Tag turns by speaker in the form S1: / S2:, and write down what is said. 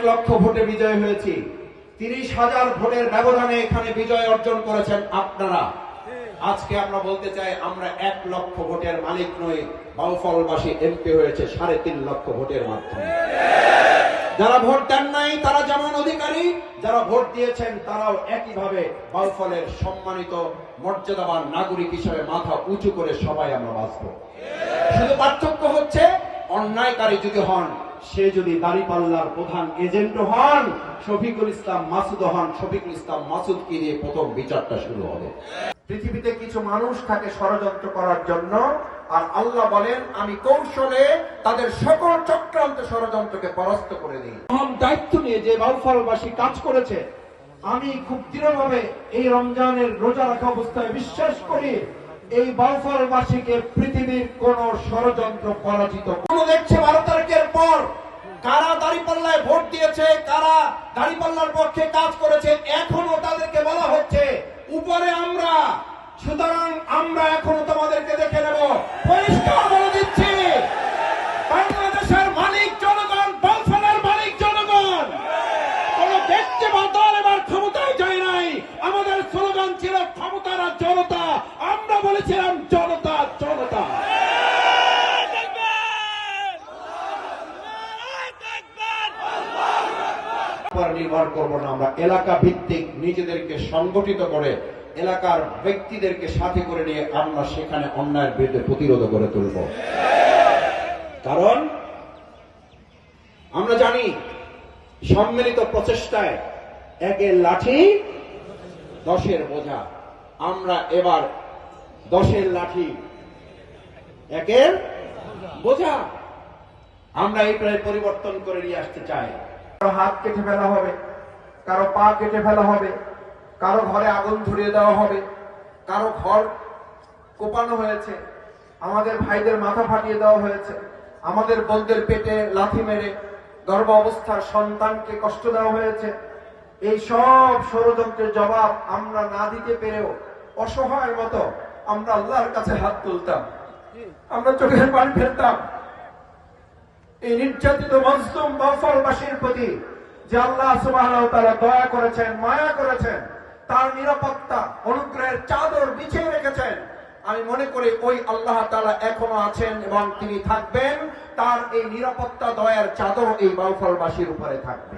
S1: লক্ষ ভোটে বিজয় হয়েছি। 30,000 ভোটের ব্যবধানে এখানে বিজয় অর্জন করেছেন আপনারা। আজকে আমরা বলতে চাই, আমরা 1 লক্ষ ভোটের মালিক নই, বাউফলবাসী এমপি হয়েছে 3.5 লক্ষ ভোটের মাধ্যমে। যারা ভোট দেন নাই তারা যেমন অধিকারী, যারা ভোট দিয়েছেন তারাও একইভাবে বাউফলের সম্মানিত মর্যাদাবান নাগরিক হিসেবে মাথা উঁচু করে সবাই আমরা বাঁচব। শুধু পার্থক্য হচ্ছে, অন্যায়কারী যদি হন, সে যদি দাঁড়িপাল্লার প্রধান এজেন্ট হন, শফিকুল ইসলাম মাসুদ হন, শফিকুল ইসলাম মাসুদকে দিয়ে প্রথম বিচারটা শুরু হবে। পৃথিবীতে কিছু মানুষ থাকে ষড়যন্ত্র করার জন্য, আর আল্লাহ বলেন আমি কৌশলে তাদের সকল চক্রান্ত ষড়যন্ত্রকে পরাস্ত করে দিই। দায়িত্ব নিয়ে যে বাউফলবাসী কাজ করেছে, আমি খুব দৃঢ়ভাবে এই রমজানের রোজা রাখা অবস্থায় বিশ্বাস করি, এই বাউফলবাসীকে পৃথিবীর কোন ষড়যন্ত্র পরাজিত দেখছে। 12 তারিখের পর কারা দাঁড়িপাল্লায় ভোট দিয়েছে, কারা দাঁড়িপাল্লার পক্ষে কাজ করেছে, এখনো তাদেরকে বলা হচ্ছে উপরে আমরা। সুতরাং আমরা এখনো তোমাদেরকে দেখে নেব। পরিষ্কার বলে দিচ্ছি, বাংলাদেশের মালিক জনগণ, বাউফলের মালিক জনগণ। কোন ব্যক্তি বা দল এবার ক্ষমতায় যায় নাই। আমাদের স্লোগান ছিল ক্ষমতার জনতা, আমরা বলেছিলাম জনতা জনতা। নির্ভর করব না, আমরা এলাকা ভিত্তিক নিজেদেরকে সংগঠিত করে এলাকার ব্যক্তিদেরকে সাথে করে নিয়ে আমরা সেখানে অন্যায়ের বিরুদ্ধে প্রতিরোধ করে তুলব। কারণ আমরা জানি সম্মিলিত প্রচেষ্টায় 1-এর লাঠি 10-এর বোঝা। আমরা এবার 10-এর লাঠি 1-এর বোঝা আমরা এই প্রায় পরিবর্তন করে নিয়ে আসতে চাই। কারো হাত কেটে ফেলা হবে, কারো পা কেটে ফেলা হবে, কারো ঘরে আগুন ধরিয়ে দেওয়া হবে, কারো ঘর কোপানো হয়েছে, আমাদের ভাইদের মাথা ফাটিয়ে দেওয়া হয়েছে, আমাদের বোনদের পেটে লাথি মেরে গর্ভ অবস্থার সন্তানকে কষ্ট দেওয়া হয়েছে। এই সব ষড়যন্ত্রের জবাব আমরা না দিতে পেরেও অসহায়ের মতো আমরা আল্লাহর কাছে হাত তুলতাম, আমরা চোখের পানি ফেলতাম এই নির্যাতিত মজলুম বাউফলবাসীর প্রতি। যে আল্লাহ সুবহানাহু ওয়া তাআলা দয়া করেছেন, মায়া করেছেন, তার নিরাপত্তা অনুগ্রহের চাদর বিছিয়ে রেখেছেন। আমি মনে করি ওই আল্লাহ তাআলা এখনো আছেন এবং তিনি থাকবেন। তার এই নিরাপত্তা দয়ার চাদর এই বাউফলবাসীর উপরে থাকবে।